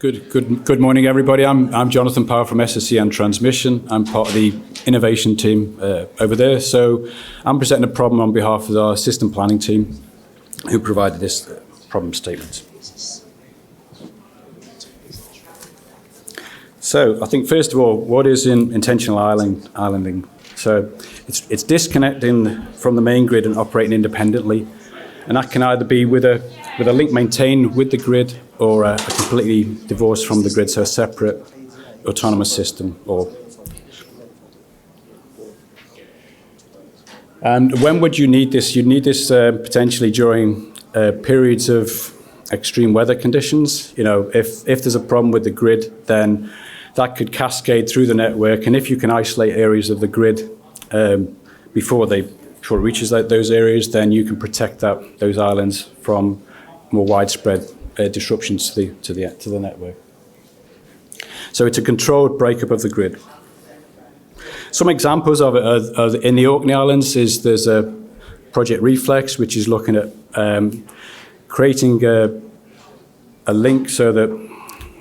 Good morning, everybody. I'm Jonathan Power from SSE and Transmission. I'm part of the innovation team over there. So I'm presenting a problem on behalf of our system planning team, who provided this problem statement. So I think first of all, what is intentional islanding? So it's disconnecting from the main grid and operating independently, and that can either be with a link maintained with the grid or a completely divorced from the grid, so a separate autonomous system. And when would you need this? You'd need this potentially during periods of extreme weather conditions. You know, if there's a problem with the grid, then that could cascade through the network, and if you can isolate areas of the grid before it reaches those areas, then you can protect those islands from more widespread disruptions to the network. So it's a controlled breakup of the grid. Some examples of it are in the Orkney Islands. There's a Project Reflex, which is looking at creating a link so that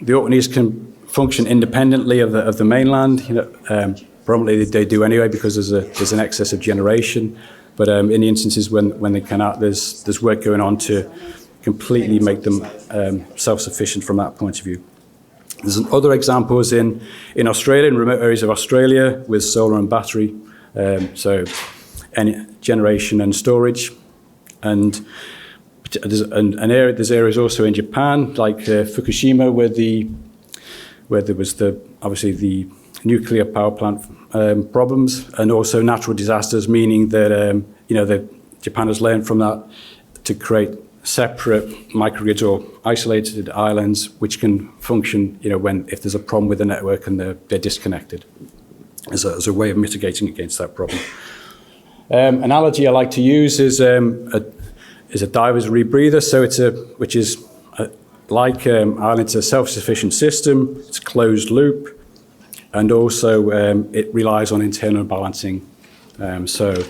the Orkneys can function independently of the mainland. You know, probably they do anyway because there's an excess of generation. But in the instances when they cannot, there's work going on to completely make them self-sufficient from that point of view. There's other examples in Australia, in remote areas of Australia, with solar and battery, so generation and storage. And there's areas also in Japan, like Fukushima, where there was obviously the nuclear power plant problems, and also natural disasters, meaning that Japan has learned from that to create separate microgrids or isolated islands which can function, if there's a problem with the network and they're disconnected, as a way of mitigating against that problem. Analogy I like to use is a diver's rebreather. So like Ireland, it's a self-sufficient system. It's closed loop, and also it relies on internal balancing. So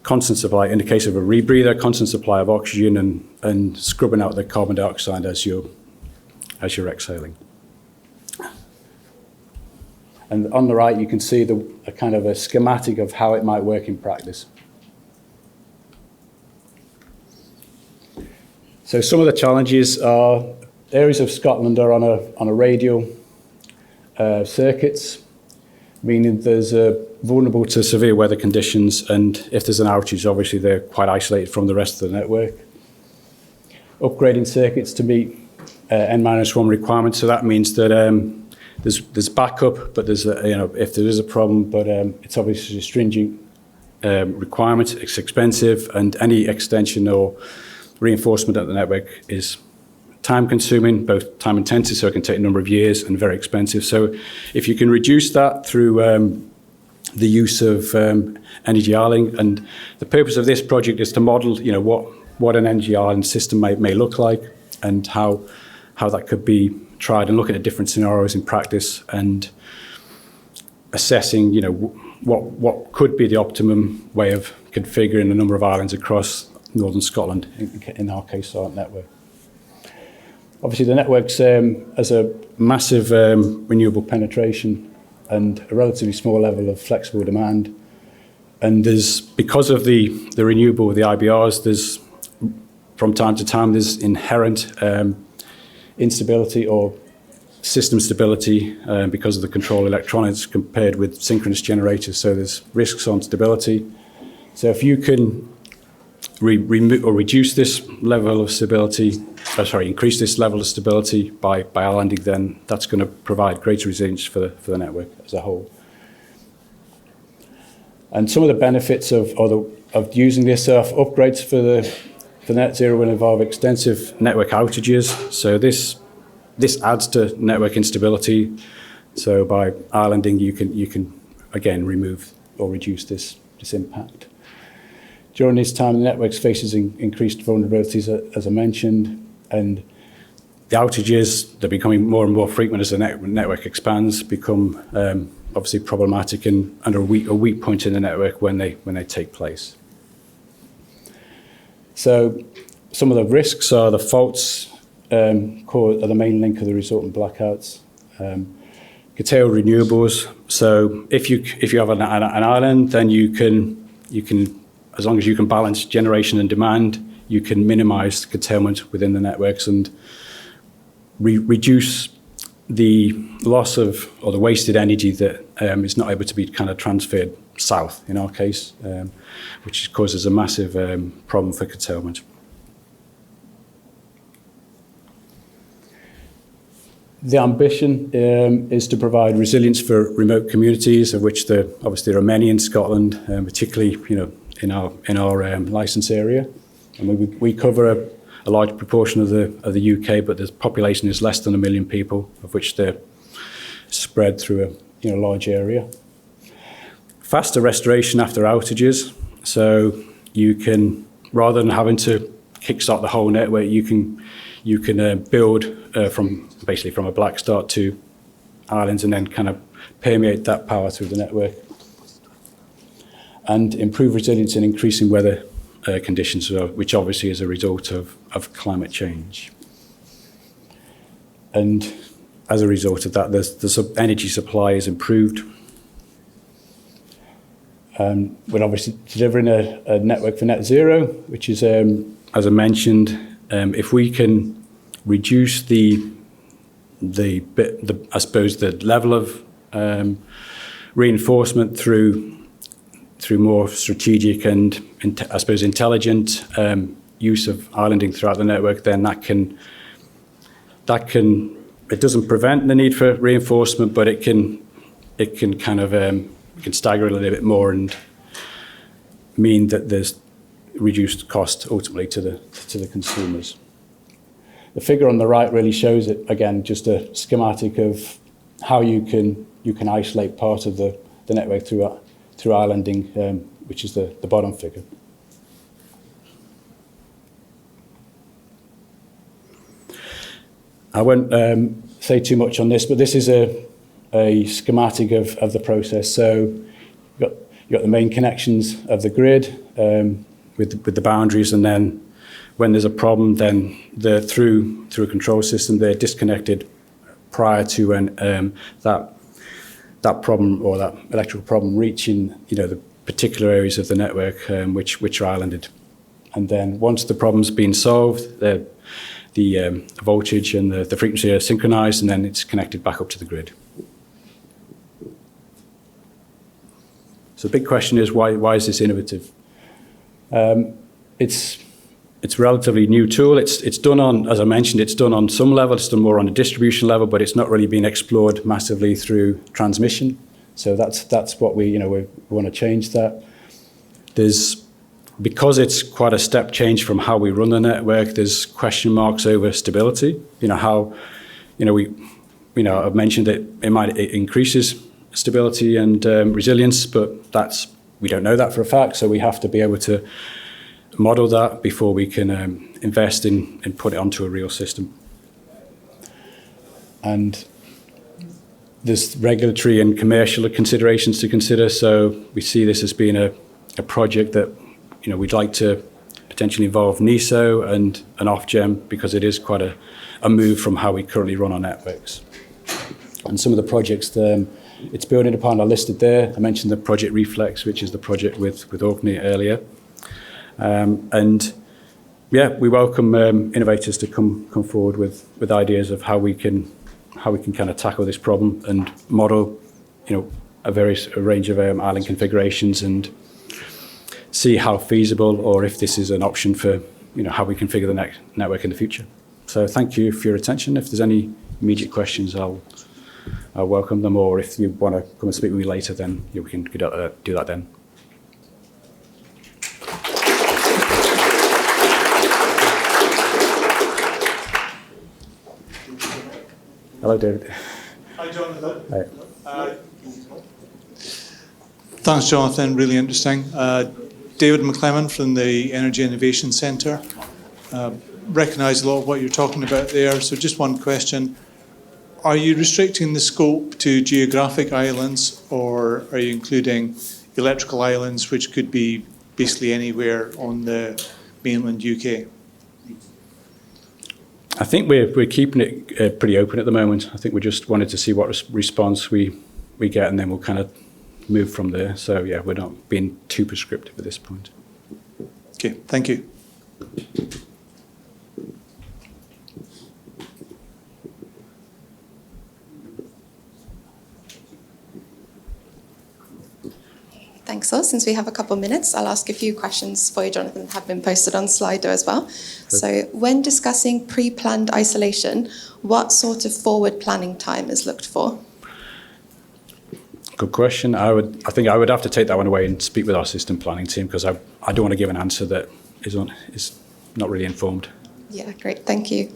constant supply, in the case of a rebreather, constant supply of oxygen and scrubbing out the carbon dioxide as you're exhaling. And on the right, you can see a kind of a schematic of how it might work in practice. So some of the challenges are areas of Scotland are on a radial circuits, meaning there's vulnerable to severe weather conditions, and if there's an outage, obviously they're quite isolated from the rest of the network. Upgrading circuits to meet N-1 requirements, so that means that there's backup, but there's if there is a problem, but it's obviously a stringent requirement. It's expensive, and any extension or reinforcement of the network is time-consuming, both time-intensive, so it can take a number of years, and very expensive. So if you can reduce that through the use of energy islanding, and the purpose of this project is to model, what an energy island system may look like, and how that could be tried, and looking at different scenarios in practice, and assessing, what could be the optimum way of configuring a number of islands across northern Scotland, in our case, our network. Obviously, the network's has a massive renewable penetration and a relatively small level of flexible demand. And because of the renewable, the IBRs, from time to time, there's inherent instability or system stability because of the control electronics compared with synchronous generators. So there's risks on stability. So if you can remove or reduce this level of stability, increase this level of stability by islanding, then that's going to provide greater resilience for the network as a whole. And some of the benefits of using this upgrades for net zero will involve extensive network outages. So this adds to network instability. So by islanding, you can again remove or reduce this impact. During this time, the network faces increased vulnerabilities, as I mentioned, and the outages, they're becoming more and more frequent as the network expands, become obviously problematic and under a weak point in the network when they take place. So some of the risks are the faults are the main link of the resultant blackouts. Curtail renewables. So if you have an island, then you can, as long as you can balance generation and demand, you can minimise curtailment within the networks and reduce the loss of, or the wasted energy that is not able to be kind of transferred south, in our case, which causes a massive problem for curtailment. The ambition is to provide resilience for remote communities, of which obviously there are many in Scotland, particularly in our licence area. And we cover a large proportion of the UK, but the population is less than 1 million people, of which they're spread through a large area. Faster restoration after outages, so you can, rather than having to kickstart the whole network, you can build from a black start to islands and then kind of permeate that power through the network. And improve resilience in increasing weather conditions, which obviously is a result of climate change. And as a result of that, the energy supply is improved. We're obviously delivering a network for net zero, which is, as I mentioned, if we can reduce I suppose the level of reinforcement through more strategic and I suppose intelligent use of islanding throughout the network, then it doesn't prevent the need for reinforcement, but it can kind of can stagger it a little bit more and mean that there's reduced cost ultimately to the consumers. The figure on the right really shows it, again, just a schematic of how you can isolate part of the network through islanding, which is the bottom figure. I won't say too much on this, but this is a schematic of the process. So you've got the main connections of the grid with the boundaries, and then when there's a problem, then through a control system, they're disconnected prior to when that problem or that electrical problem reaching the particular areas of the network which are islanded. And then once the problem's been solved, the voltage and the frequency are synchronized, and then it's connected back up to the grid. So the big question is, why is this innovative? It's a relatively new tool. It's done on, as I mentioned, it's done on some level. It's done more on a distribution level, but it's not really been explored massively through transmission. So that's what we want to change that. Because it's quite a step change from how we run the network, there's question marks over stability. I've mentioned that it increases stability and resilience, but we don't know that for a fact. So we have to be able to model that before we can invest in and put it onto a real system. And there's regulatory and commercial considerations to consider. So we see this as being a project that we'd like to potentially involve NESO and Ofgem, because it is quite a move from how we currently run our networks. And some of the projects it's building upon are listed there. I mentioned the Project Reflex, which is the project with Orkney earlier. We welcome innovators to come forward with ideas of how we can kind of tackle this problem and model a range of island configurations and see how feasible, or if this is an option for how we configure the network in the future. So thank you for your attention. If there's any immediate questions, I'll welcome them, or if you want to come and speak with me later, then we can do that then. Hello, David. Hi, Jonathan. Hi. Thanks, Jonathan. Really interesting. David McClellan from the Energy Innovation Centre. Recognise a lot of what you're talking about there. So just one question. Are you restricting the scope to geographic islands, or are you including electrical islands, which could be basically anywhere on the mainland UK? I think we're keeping it pretty open at the moment. I think we just wanted to see what response we get, and then we'll kind of move from there. So yeah, we're not being too prescriptive at this point. Okay, thank you. Thanks, all. Since we have a couple of minutes, I'll ask a few questions for you, Jonathan, that have been posted on Slido as well. So when discussing pre-planned isolation, what sort of forward planning time is looked for? Good question. I think I would have to take that one away and speak with our system planning team, because I don't want to give an answer that is not really informed. Yeah, great, thank you.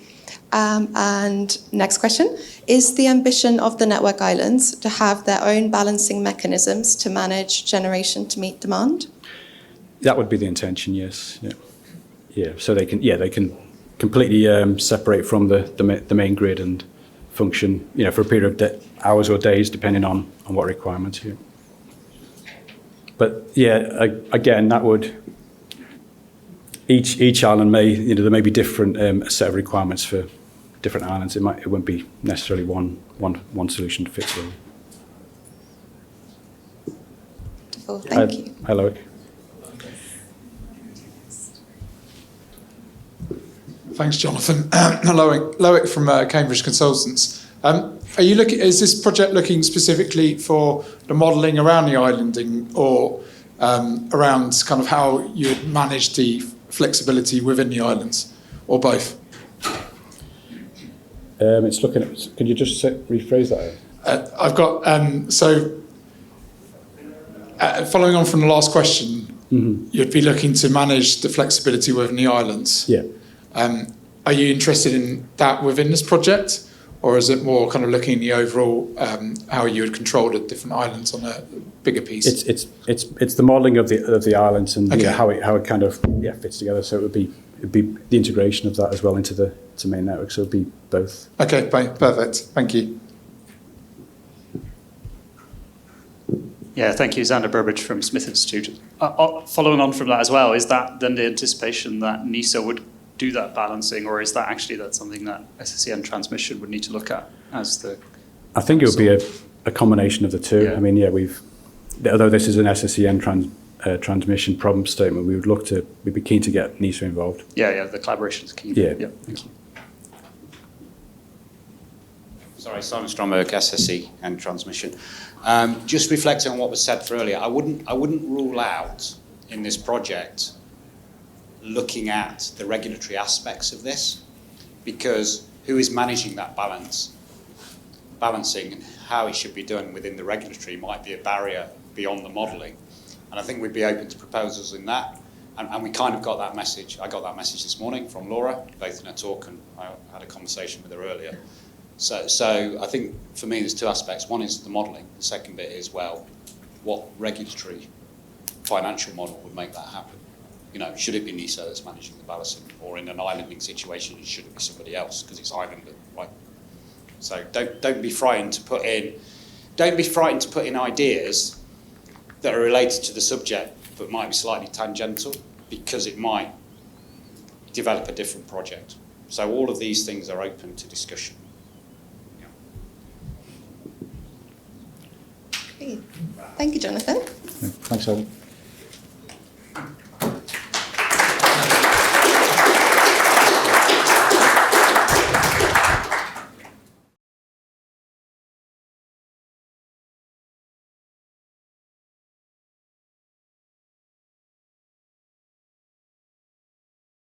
And next question, is the ambition of the network islands to have their own balancing mechanisms to manage generation to meet demand? That would be the intention, yes. Yeah. So they can completely separate from the main grid and function, for a period of hours or days, depending on what requirements. Yeah. But yeah, again, that would each island there may be different set of requirements for different islands. It wouldn't be necessarily one solution to fit all. Wonderful, thank you. Hello. Thanks, Jonathan. Loic from Cambridge Consultants. Is this project looking specifically for the modelling around the islanding, or around kind of how you would manage the flexibility within the islands, or both? It's looking at. Can you just rephrase that? I've got following on from the last question, you'd be looking to manage the flexibility within the islands. Yeah. Are you interested in that within this project, or is it more kind of looking at the overall how you would control the different islands on a bigger piece? It's the modelling of the islands and okay. how it kind of fits together. So it'd be the integration of that as well into the main network. So it'd be both. Okay, perfect. Thank you. Yeah, thank you. Xander Burbage from Smith Institute. Following on from that as well, is that then the anticipation that NISA would do that balancing, or is that actually something that SSEN transmission would need to look at as the... I think it would be a combination of the two. Yeah. I mean, although this is an SSEN transmission problem statement, we'd be keen to get NISA involved. Yeah, the collaboration is key. Yeah. Thank you. Sorry, Simon Stromberg, SSE and transmission. Just reflecting on what was said earlier, I wouldn't rule out in this project looking at the regulatory aspects of this, because who is managing that balancing and how it should be done within the regulatory might be a barrier beyond the modelling. And I think we'd be open to proposals in that. And we kind of got that message. I got that message this morning from Laura, both in her talk, and I had a conversation with her earlier. So I think for me there's two aspects. One is the modelling. The second bit is, well, what regulatory financial model would make that happen? Should it be NISA that's managing the balancing, or in an islanding situation, should it be somebody else because it's islanded, right? So don't be frightened to put in ideas that are related to the subject but might be slightly tangential, because it might develop a different project. So all of these things are open to discussion. Great. Thank you, Jonathan. Thanks, Alan.